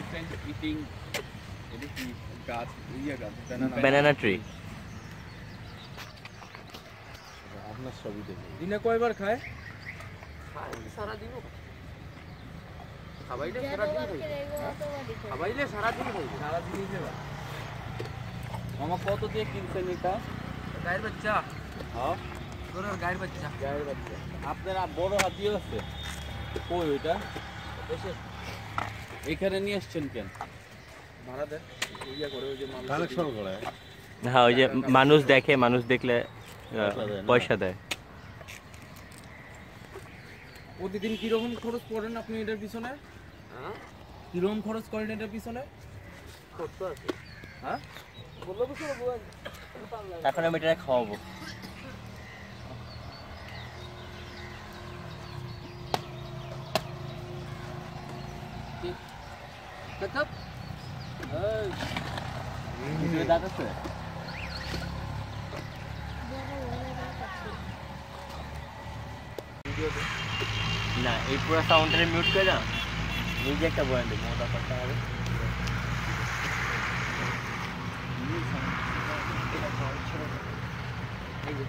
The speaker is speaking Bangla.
elephant eating banana tree. আপনার ছবি দেখি দিনে কয়বার খায়? সারা দিনও খাবাইলে সারা দিন খাবাইলে সারা দিন সারা দিনই খাবা। মামা কত দিয়ে কিনছেন এটা? গায়ের বাচ্চা, হ্যাঁ গরুর গায়ের বাচ্চা। গায়ের বাচ্চা। আপনার বড় হাতিও আছে? কই ওইটা? দেশে এখানে নিয়ে আসছেন কেন? ভাড়া দেন, ইয়া করে ওই যে মাল কালেকশন করে। হ্যাঁ, ওই যে মানুষ দেখে, মানুষ দেখলে পয়সা দেয়। প্রতিদিন কিরকম খরচ করেন আপনি এটার পিছনে? হ্যাঁ, কিরকম খরচ করেন এটার পিছনে? কত আছে? হ্যাঁ, বললো তো সব বলেন। এখন আমি এটা খাওয়াবো। কেচাপ ভিডিও দাঁত আছে? না, এই পুরো সাউন্ডটা মিউট করে না, নিজে একটা বয়ান দেবো, মোটা কথা হবে। এই যে